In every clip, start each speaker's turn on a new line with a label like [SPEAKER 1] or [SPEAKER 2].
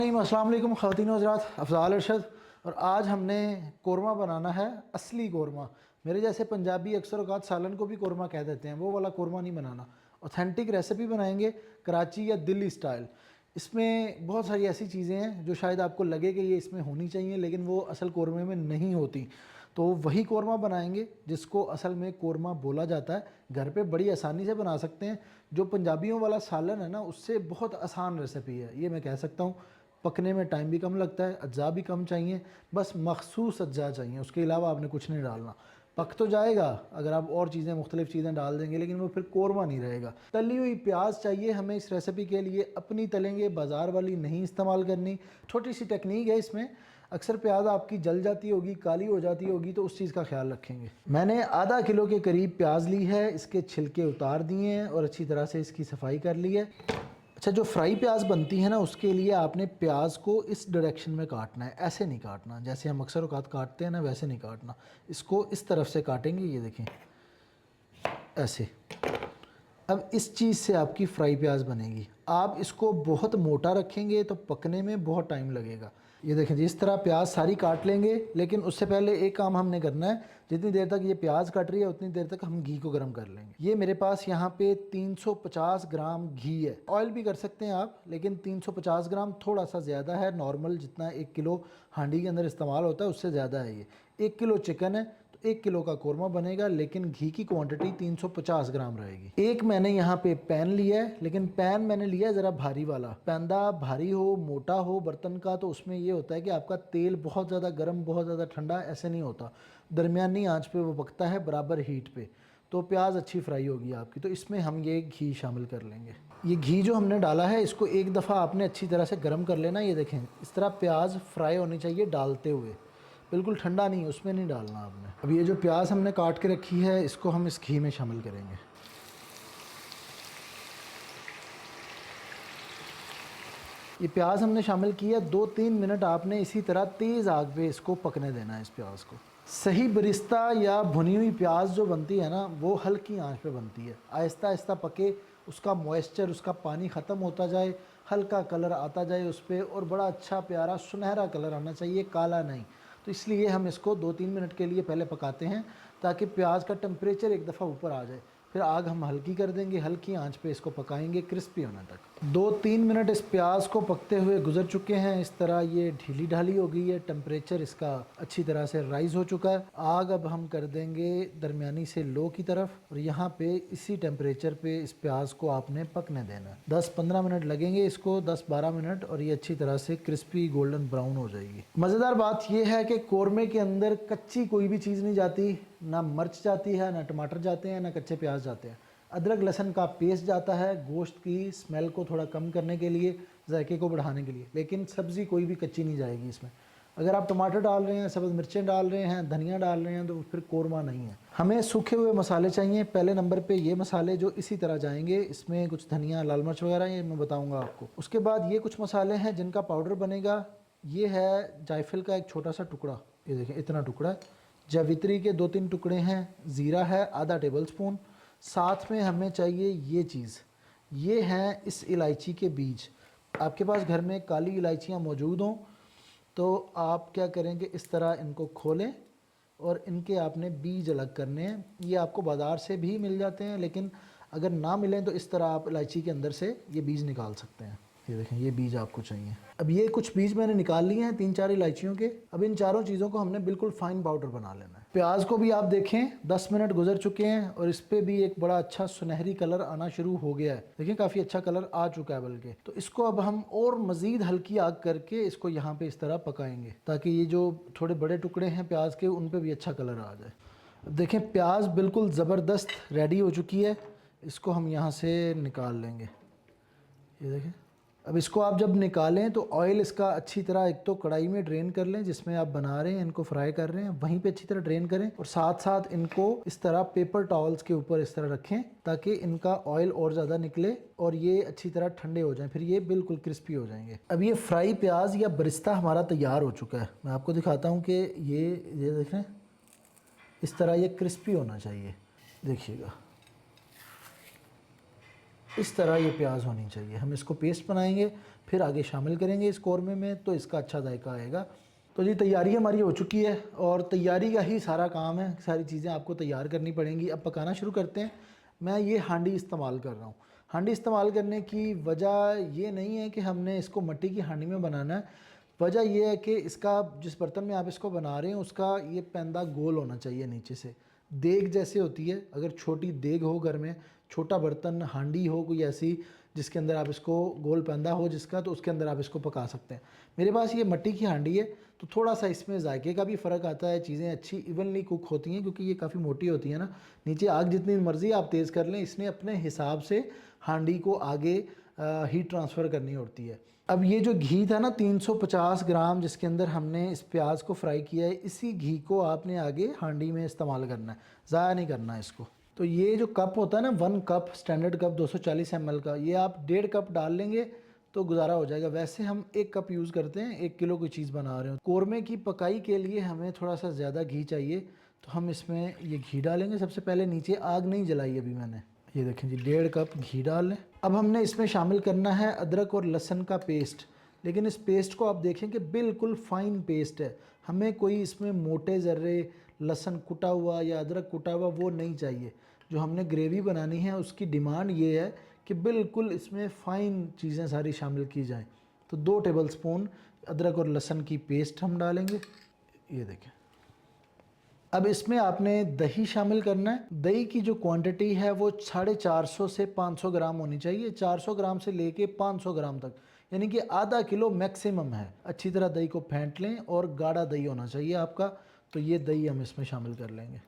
[SPEAKER 1] अस्सलाम वालेकुम ख़वातीन व हज़रात, अफ़ज़ाल अरशद। और आज हमने कोरमा बनाना है, असली कोरमा। मेरे जैसे पंजाबी अक्सर औक़ात सालन को भी कोरमा कह देते हैं, वो वाला कोरमा नहीं बनाना। ऑथेंटिक रेसिपी बनाएंगे, कराची या दिल्ली स्टाइल। इसमें बहुत सारी ऐसी चीज़ें हैं जो शायद आपको लगे कि ये इसमें होनी चाहिए, लेकिन वो असल कोरमे में नहीं होती। तो वही कोरमा बनाएंगे जिसको असल में कोरमा बोला जाता है। घर पे बड़ी आसानी से बना सकते हैं। जो पंजाबियों वाला सालन है ना, उससे बहुत आसान रेसिपी है, ये मैं कह सकता हूँ। पकने में टाइम भी कम लगता है, अज्जा भी कम चाहिए, बस मखसूस अज्जा चाहिए, उसके अलावा आपने कुछ नहीं डालना। पक तो जाएगा अगर आप और चीज़ें, मुख्तलिफ़ चीज़ें डाल देंगे, लेकिन वो फिर कोरमा नहीं रहेगा। तली हुई प्याज चाहिए हमें इस रेसिपी के लिए, अपनी तलेंगे, बाज़ार वाली नहीं इस्तेमाल करनी। छोटी सी टेक्निक है इसमें, अक्सर प्याज आपकी जल जाती होगी, काली हो जाती होगी, तो उस चीज़ का ख्याल रखेंगे। मैंने आधा किलो के करीब प्याज ली है, इसके छिलके उतार दिए हैं और अच्छी तरह से इसकी सफाई कर ली है। अच्छा, जो फ्राई प्याज बनती है ना, उसके लिए आपने प्याज को इस डायरेक्शन में काटना है, ऐसे नहीं काटना जैसे हम अक्सर औक़ात काटते हैं ना, वैसे नहीं काटना। इसको इस तरफ से काटेंगे, ये देखें ऐसे। अब इस चीज़ से आपकी फ्राई प्याज बनेगी। आप इसको बहुत मोटा रखेंगे तो पकने में बहुत टाइम लगेगा। ये देखें जी, इस तरह प्याज सारी काट लेंगे, लेकिन उससे पहले एक काम हमने करना है। जितनी देर तक ये प्याज कट रही है उतनी देर तक हम घी को गर्म कर लेंगे। ये मेरे पास यहाँ पे 350 ग्राम घी है। ऑयल भी कर सकते हैं आप, लेकिन 350 ग्राम थोड़ा सा ज़्यादा है। नॉर्मल जितना 1 किलो हांडी के अंदर इस्तेमाल होता है उससे ज़्यादा है ये। 1 किलो चिकन है तो 1 किलो का कोरमा बनेगा, लेकिन घी की क्वांटिटी 350 ग्राम रहेगी। एक मैंने यहाँ पे पैन लिया है, लेकिन पैन मैंने लिया है ज़रा भारी वाला। पैंदा भारी हो, मोटा हो बर्तन का, तो उसमें ये होता है कि आपका तेल बहुत ज़्यादा गर्म, बहुत ज़्यादा ठंडा ऐसे नहीं होता। दरमियानी आंच पे वो पकता है, बराबर हीट पे, तो प्याज अच्छी फ्राई होगी आपकी। तो इसमें हम ये घी शामिल कर लेंगे। ये घी जो हमने डाला है, इसको एक दफ़ा आपने अच्छी तरह से गर्म कर लेना। ये देखें, इस तरह प्याज फ्राई होनी चाहिए डालते हुए, बिल्कुल ठंडा नहीं, उसमें नहीं डालना आपने। अब ये जो प्याज हमने काट के रखी है, इसको हम इस घी में शामिल करेंगे। ये प्याज हमने शामिल किया। 2-3 मिनट आपने इसी तरह तेज़ आग पे इसको पकने देना है, इस प्याज को। सही बरिस्ता या भुनी हुई प्याज जो बनती है ना, वो हल्की आंच पे बनती है। आहिस्ता आहिस्ता पके, उसका मॉइस्चर, उसका पानी ख़त्म होता जाए, हल्का कलर आता जाए उस पर, और बड़ा अच्छा प्यारा सुनहरा कलर आना चाहिए, काला नहीं। तो इसलिए हम इसको 2-3 मिनट के लिए पहले पकाते हैं, ताकि प्याज का टेम्परेचर एक दफ़ा ऊपर आ जाए। फिर आग हम हल्की कर देंगे, हल्की आंच पे इसको पकाएंगे क्रिस्पी होने तक। 2-3 मिनट इस प्याज को पकते हुए गुजर चुके हैं। इस तरह ये ढीली ढाली हो गई है, टेम्परेचर इसका अच्छी तरह से राइज़ हो चुका है। आग अब हम कर देंगे दरमियानी से लो की तरफ, और यहाँ पे इसी टेम्परेचर पे इस प्याज को आपने पकने देना है। 10-15 मिनट लगेंगे इसको, 10-12 मिनट, और ये अच्छी तरह से क्रिस्पी गोल्डन ब्राउन हो जाएगी। मज़ेदार बात यह है कि कोरमे के अंदर कच्ची कोई भी चीज़ नहीं जाती, ना मिर्च जाती है, ना टमाटर जाते हैं, ना कच्चे प्याज जाते हैं। अदरक लहसुन का पेस्ट जाता है गोश्त की स्मेल को थोड़ा कम करने के लिए, जायके को बढ़ाने के लिए, लेकिन सब्ज़ी कोई भी कच्ची नहीं जाएगी इसमें। अगर आप टमाटर डाल रहे हैं, सब्ज़ मिर्चें डाल रहे हैं, धनिया डाल रहे हैं, तो फिर कोरमा नहीं है। हमें सूखे हुए मसाले चाहिए। पहले नंबर पे ये मसाले जो इसी तरह जाएंगे, इसमें कुछ धनिया, लाल मिर्च वगैरह, ये मैं बताऊँगा आपको। उसके बाद ये कुछ मसाले हैं जिनका पाउडर बनेगा। ये है जायफल का एक छोटा सा टुकड़ा, ये देखें इतना टुकड़ा। जावित्री के 2-3 टुकड़े हैं। ज़ीरा है आधा टेबल स्पून। साथ में हमें चाहिए ये चीज़, ये हैं इस इलायची के बीज। आपके पास घर में काली इलायचियाँ मौजूद हों तो आप क्या करेंगे, इस तरह इनको खोलें और इनके आपने बीज अलग करने हैं। ये आपको बाज़ार से भी मिल जाते हैं, लेकिन अगर ना मिलें तो इस तरह आप इलायची के अंदर से ये बीज निकाल सकते हैं। ये देखें, ये बीज आपको चाहिए। अब ये कुछ बीज मैंने निकाल लिए हैं 3-4 इलायचियों के। अब इन चारों चीज़ों को हमने बिल्कुल फाइन पाउडर बना लेना है। प्याज को भी आप देखें 10 मिनट गुजर चुके हैं और इस पर भी एक बड़ा अच्छा सुनहरी कलर आना शुरू हो गया है। देखिए काफ़ी अच्छा कलर आ चुका है बल्कि। तो इसको अब हम और मज़ीद हल्की आग करके इसको यहाँ पे इस तरह पकाएंगे, ताकि ये जो थोड़े बड़े टुकड़े हैं प्याज के, उन पर भी अच्छा कलर आ जाए। अब देखें प्याज बिल्कुल ज़बरदस्त रेडी हो चुकी है। इसको हम यहाँ से निकाल लेंगे। ये देखें, अब इसको आप जब निकालें तो ऑयल इसका अच्छी तरह एक तो कढ़ाई में ड्रेन कर लें, जिसमें आप बना रहे हैं, इनको फ्राई कर रहे हैं, वहीं पे अच्छी तरह ड्रेन करें, और साथ साथ इनको इस तरह पेपर टॉवल्स के ऊपर इस तरह रखें, ताकि इनका ऑयल और ज़्यादा निकले और ये अच्छी तरह ठंडे हो जाएं, फिर ये बिल्कुल क्रिस्पी हो जाएंगे। अब ये फ्राई प्याज या बरिस्ता हमारा तैयार हो चुका है। मैं आपको दिखाता हूँ कि ये देखें, इस तरह ये क्रिस्पी होना चाहिए। देखिएगा, इस तरह ये प्याज होनी चाहिए। हम इसको पेस्ट बनाएंगे, फिर आगे शामिल करेंगे इस कौरमे में, तो इसका अच्छा जायका आएगा। तो जी तैयारी हमारी हो चुकी है और तैयारी का ही सारा काम है, सारी चीज़ें आपको तैयार करनी पड़ेंगी। अब पकाना शुरू करते हैं। मैं ये हांडी इस्तेमाल कर रहा हूँ। हांडी इस्तेमाल करने की वजह ये नहीं है कि हमने इसको मिट्टी की हांडी में बनाना है, वजह यह है कि इसका जिस बर्तन में आप इसको बना रहे हैं उसका ये पैंदा गोल होना चाहिए नीचे से, देग जैसे होती है। अगर छोटी देग हो घर में, छोटा बर्तन हांडी हो कोई ऐसी जिसके अंदर आप इसको गोल पैंदा हो जिसका, तो उसके अंदर आप इसको पका सकते हैं। मेरे पास ये मिट्टी की हांडी है, तो थोड़ा सा इसमें जायके का भी फ़र्क आता है, चीज़ें अच्छी इवनली कुक होती हैं क्योंकि ये काफ़ी मोटी होती है ना। नीचे आग जितनी मर्ज़ी आप तेज़ कर लें, इसने अपने हिसाब से हांडी को आगे हीट ट्रांसफ़र करनी होती है। अब ये जो घी था ना 350 ग्राम जिसके अंदर हमने इस प्याज को फ्राई किया है, इसी घी को आपने आगे हांडी में इस्तेमाल करना है, ज़ाया नहीं करना है इसको। तो ये जो कप होता है ना 1 कप स्टैंडर्ड कप 240 ml का, ये आप 1.5 कप डाल लेंगे तो गुजारा हो जाएगा। वैसे हम 1 कप यूज़ करते हैं 1 किलो की चीज़ बना रहे हो। कौरमे की पकाई के लिए हमें थोड़ा सा ज़्यादा घी चाहिए, तो हम इसमें ये घी डालेंगे। सबसे पहले नीचे आग नहीं जलाई अभी मैंने, ये देखें जी 1.5 कप घी डाल लें। अब हमने इसमें शामिल करना है अदरक और लहसुन का पेस्ट, लेकिन इस पेस्ट को आप देखें कि बिल्कुल फ़ाइन पेस्ट है। हमें कोई इसमें मोटे ज़र्रे लहसुन कुटा हुआ या अदरक कुटा हुआ वो नहीं चाहिए। जो हमने ग्रेवी बनानी है उसकी डिमांड ये है कि बिल्कुल इसमें फ़ाइन चीज़ें सारी शामिल की जाएं। तो 2 टेबल स्पून अदरक और लहसुन की पेस्ट हम डालेंगे, ये देखें। अब इसमें आपने दही शामिल करना है। दही की जो क्वांटिटी है वो 450 से 500 ग्राम होनी चाहिए, 400 ग्राम से लेके 500 ग्राम तक, यानी कि आधा किलो मैक्सिमम है। अच्छी तरह दही को फेंट लें और गाढ़ा दही होना चाहिए आपका। तो ये दही हम इसमें शामिल कर लेंगे।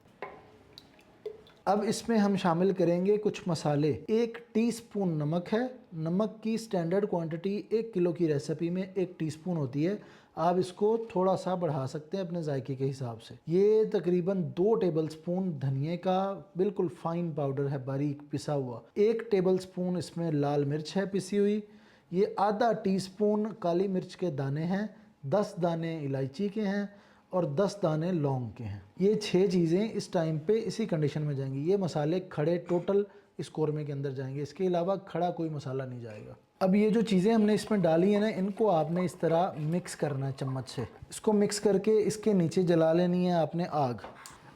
[SPEAKER 1] अब इसमें हम शामिल करेंगे कुछ मसाले। 1 टीस्पून नमक है। नमक की स्टैंडर्ड क्वांटिटी 1 किलो की रेसिपी में 1 टीस्पून होती है। आप इसको थोड़ा सा बढ़ा सकते हैं अपने जायके के हिसाब से। ये तकरीबन 2 टेबलस्पून धनिए का बिल्कुल फाइन पाउडर है, बारीक पिसा हुआ। 1 टेबलस्पून इसमें लाल मिर्च है पिसी हुई। ये आधा टीस्पून काली मिर्च के दाने हैं, 10 दाने इलायची के हैं और 10 दाने लौंग के हैं। ये 6 चीज़ें इस टाइम पे इसी कंडीशन में जाएंगी। ये मसाले खड़े टोटल इस कौरमे के अंदर जाएंगे, इसके अलावा खड़ा कोई मसाला नहीं जाएगा। अब ये जो चीज़ें हमने इसमें डाली है ना, इनको आपने इस तरह मिक्स करना है चम्मच से। इसको मिक्स करके इसके नीचे जला लेनी है आपने आग।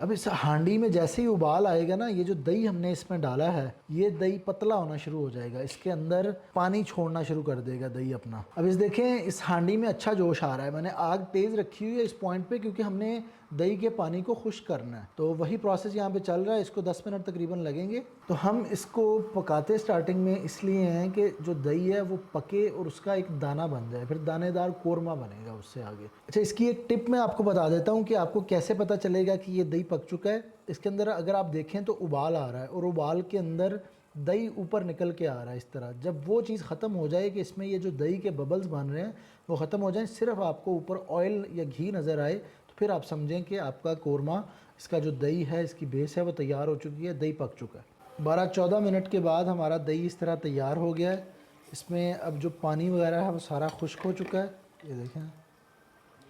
[SPEAKER 1] अब इस हांडी में जैसे ही उबाल आएगा ना, ये जो दही हमने इसमें डाला है, ये दही पतला होना शुरू हो जाएगा, इसके अंदर पानी छोड़ना शुरू कर देगा दही अपना। अब इस देखें इस हांडी में अच्छा जोश आ रहा है। मैंने आग तेज़ रखी हुई है इस पॉइंट पे क्योंकि हमने दही के पानी को खुश्क करना है। तो वही प्रोसेस यहाँ पे चल रहा है। इसको 10 मिनट तकरीबन लगेंगे। तो हम इसको पकाते स्टार्टिंग में इसलिए हैं कि जो दही है वो पके और उसका एक दाना बन जाए, फिर दानेदार कोरमा बनेगा उससे आगे। अच्छा, इसकी एक टिप मैं आपको बता देता हूँ कि आपको कैसे पता चलेगा कि ये दही पक चुका है। इसके अंदर अगर आप देखें तो उबाल आ रहा है और उबाल के अंदर दही ऊपर निकल के आ रहा है इस तरह। जब वो चीज़ ख़त्म हो जाए कि इसमें ये जो दही के बबल्स बन रहे हैं वो ख़त्म हो जाए, सिर्फ आपको ऊपर ऑयल या घी नज़र आए, तो फिर आप समझें कि आपका कोरमा, इसका जो दही है, इसकी बेस है वो तैयार हो चुकी है, दही पक चुका है। 12-14 मिनट के बाद हमारा दही इस तरह तैयार हो गया है। इसमें अब जो पानी वगैरह है वो सारा खुश्क हो चुका है, ये देखें।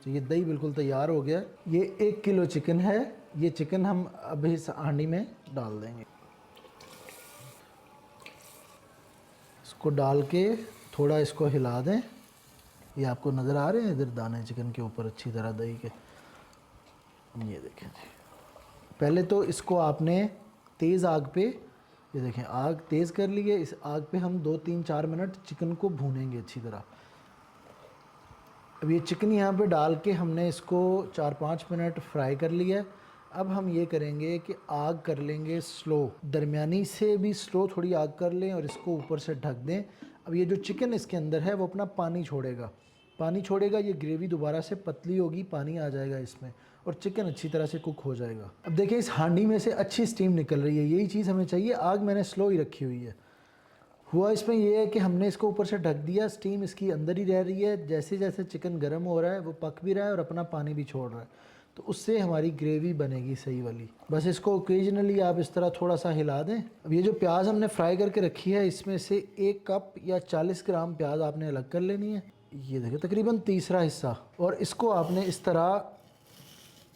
[SPEAKER 1] तो ये दही बिल्कुल तैयार हो गया। ये 1 किलो चिकन है। ये चिकन हम अभी इस हांडी में डाल देंगे। इसको डाल के थोड़ा इसको हिला दें। ये आपको नज़र आ रहे हैं इधर दाने चिकन के ऊपर अच्छी तरह दही के, ये देखें जी। पहले तो इसको आपने तेज़ आग पे, ये देखें आग तेज़ कर ली है। इस आग पे हम 2-3-4 मिनट चिकन को भूनेंगे अच्छी तरह। अब ये चिकन यहाँ पे डाल के हमने इसको 4-5 मिनट फ्राई कर लिया है। अब हम ये करेंगे कि आग कर लेंगे स्लो, दरमियानी से भी स्लो थोड़ी आग कर लें और इसको ऊपर से ढक दें। अब ये जो चिकन इसके अंदर है वो अपना पानी छोड़ेगा, पानी छोड़ेगा, ये ग्रेवी दोबारा से पतली होगी, पानी आ जाएगा इसमें और चिकन अच्छी तरह से कुक हो जाएगा। अब देखिए इस हांडी में से अच्छी स्टीम निकल रही है, यही चीज़ हमें चाहिए। आग मैंने स्लो ही रखी हुई है। हुआ इसमें यह है कि हमने इसको ऊपर से ढक दिया, स्टीम इसकी अंदर ही रह रही है। जैसे जैसे चिकन गर्म हो रहा है वो पक भी रहा है और अपना पानी भी छोड़ रहा है, तो उससे हमारी ग्रेवी बनेगी सही वाली। बस इसको ओकेजनली आप इस तरह थोड़ा सा हिला दें। अब ये जो प्याज हमने फ्राई करके रखी है, इसमें से 1 कप या 40 ग्राम प्याज आपने अलग कर लेनी है। ये देखें तकरीबन तीसरा हिस्सा, और इसको आपने इस तरह,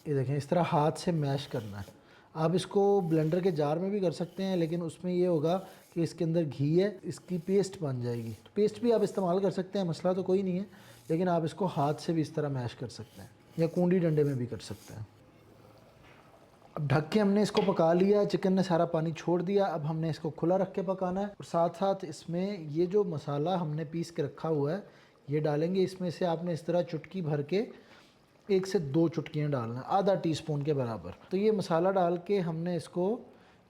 [SPEAKER 1] ये देखें इस तरह हाथ से मैश करना है। आप इसको ब्लेंडर के जार में भी कर सकते हैं, लेकिन उसमें ये होगा कि इसके अंदर घी है, इसकी पेस्ट बन जाएगी। तो पेस्ट भी आप इस्तेमाल कर सकते हैं, मसला तो कोई नहीं है, लेकिन आप इसको हाथ से भी इस तरह मैश कर सकते हैं या कूंडी डंडे में भी कर सकते हैं। अब ढक के हमने इसको पका लिया, चिकन ने सारा पानी छोड़ दिया। अब हमने इसको खुला रख के पकाना है और साथ साथ इसमें ये जो मसाला हमने पीस के रखा हुआ है ये डालेंगे। इसमें से आपने इस तरह चुटकी भर के 1 से 2 चुटकियाँ डालना है, आधा टीस्पून के बराबर। तो ये मसाला डाल के हमने इसको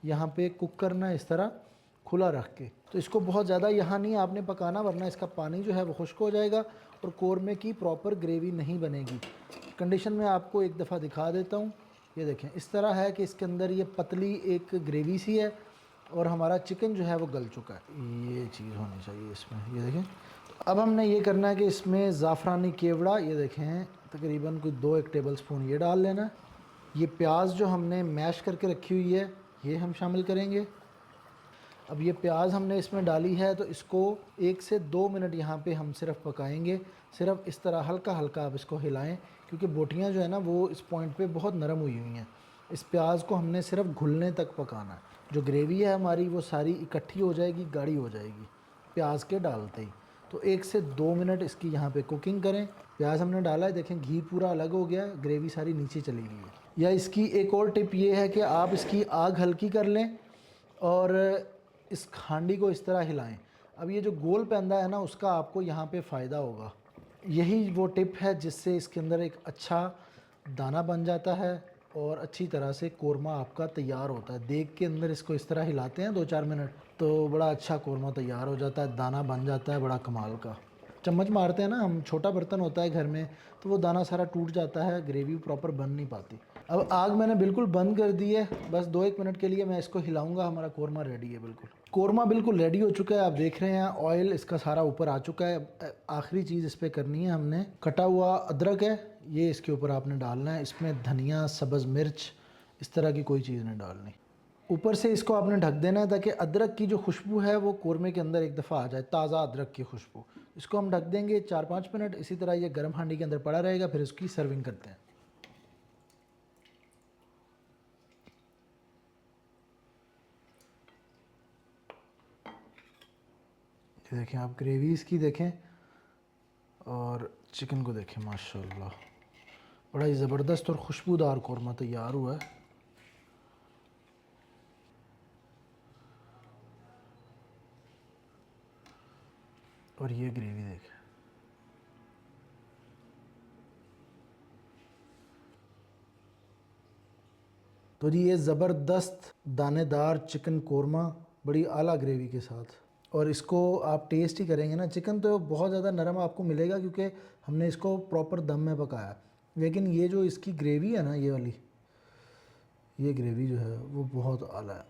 [SPEAKER 1] यहाँ पे कुक करना है इस तरह खुला रख के। तो इसको बहुत ज़्यादा यहाँ नहीं आपने पकाना, वरना इसका पानी जो है वो खुश्क हो जाएगा और कोरमे की प्रॉपर ग्रेवी नहीं बनेगी। कंडीशन में आपको एक दफ़ा दिखा देता हूँ। ये देखें, इस तरह है कि इसके अंदर ये पतली एक ग्रेवी सी है और हमारा चिकन जो है वो गल चुका है। ये चीज़ होनी चाहिए इसमें। ये देखें, अब हमने ये करना है कि इसमें ज़ाफ़रानी केवड़ा, ये देखें तकरीबन कोई 2-1 टेबल स्पून ये डाल लेना। ये प्याज जो हमने मैश करके रखी हुई है ये हम शामिल करेंगे। अब ये प्याज हमने इसमें डाली है तो इसको 1 से 2 मिनट यहाँ पे हम सिर्फ पकाएंगे। सिर्फ इस तरह हल्का हल्का आप इसको हिलाएं, क्योंकि बोटियाँ जो है ना वो इस पॉइंट पे बहुत नरम हुई हुई हैं। इस प्याज को हमने सिर्फ घुलने तक पकाना है। जो ग्रेवी है हमारी वो सारी इकट्ठी हो जाएगी, गाढ़ी हो जाएगी प्याज के डालते ही। तो 1 से 2 मिनट इसकी यहाँ पे कुकिंग करें। प्याज हमने डाला है, देखें घी पूरा अलग हो गया है, ग्रेवी सारी नीचे चली गई है। या इसकी एक और टिप ये है कि आप इसकी आग हल्की कर लें और इस हांडी को इस तरह हिलाएं। अब ये जो गोल पैंदा है ना उसका आपको यहाँ पे फ़ायदा होगा। यही वो टिप है जिससे इसके अंदर एक अच्छा दाना बन जाता है और अच्छी तरह से कोरमा आपका तैयार होता है। देग के अंदर इसको इस तरह हिलाते हैं 2-4 मिनट तो बड़ा अच्छा कोरमा तैयार हो जाता है, दाना बन जाता है बड़ा कमाल का। चम्मच मारते हैं ना हम, छोटा बर्तन होता है घर में, तो वो दाना सारा टूट जाता है, ग्रेवी प्रॉपर बन नहीं पाती। अब आग मैंने बिल्कुल बंद कर दी है, बस 2-1 मिनट के लिए मैं इसको हिलाऊंगा। हमारा कोरमा रेडी है, बिल्कुल कोरमा बिल्कुल रेडी हो चुका है। आप देख रहे हैं ऑयल इसका सारा ऊपर आ चुका है। आखिरी चीज़ इस पर करनी है हमने, कटा हुआ अदरक है ये इसके ऊपर आपने डालना है। इसमें धनिया, सब्ज़ मिर्च, इस तरह की कोई चीज़ नहीं डालनी। ऊपर से इसको आपने ढक देना है ताकि अदरक की जो खुशबू है वो कोरमे के अंदर एक दफ़ा आ जाए, ताज़ा अदरक की खुशबू। इसको हम ढक देंगे 4-5 मिनट, इसी तरह ये गर्म हांडी के अंदर पड़ा रहेगा। फिर इसकी सर्विंग करते हैं। ये देखें आप, ग्रेवी इसकी देखें और चिकन को देखें, माशाल्लाह बड़ा ही ज़बरदस्त और खुशबूदार कोरमा तैयार हुआ है। और ये ग्रेवी देखें, तो जी ये ज़बरदस्त दानेदार चिकन कोरमा बड़ी आला ग्रेवी के साथ। और इसको आप टेस्ट ही करेंगे ना, चिकन तो बहुत ज़्यादा नरम आपको मिलेगा क्योंकि हमने इसको प्रॉपर दम में पकाया, लेकिन ये जो इसकी ग्रेवी है ना, ये वाली ये ग्रेवी जो है वो बहुत आला है।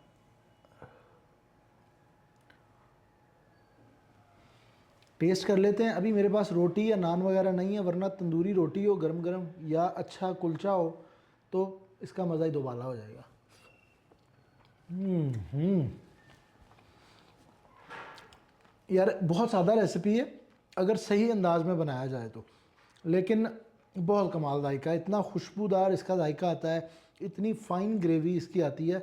[SPEAKER 1] टेस्ट कर लेते हैं। अभी मेरे पास रोटी या नान वगैरह नहीं है, वरना तंदूरी रोटी हो गरम गरम या अच्छा कुलचा हो तो इसका मज़ा ही दोबाला हो जाएगा। यार बहुत सादा रेसिपी है अगर सही अंदाज में बनाया जाए तो, लेकिन बहुत कमाल जायका है। इतना खुशबूदार इसका जायका आता है, इतनी फ़ाइन ग्रेवी इसकी आती है।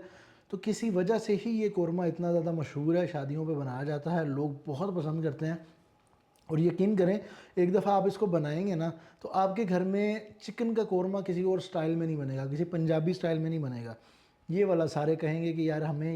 [SPEAKER 1] तो किसी वजह से ही ये कोरमा इतना ज़्यादा मशहूर है, शादियों पे बनाया जाता है, लोग बहुत पसंद करते हैं। और यकीन करें एक दफ़ा आप इसको बनाएंगे ना तो आपके घर में चिकन का कोरमा किसी और स्टाइल में नहीं बनेगा, किसी पंजाबी स्टाइल में नहीं बनेगा। ये वाला सारे कहेंगे कि यार हमें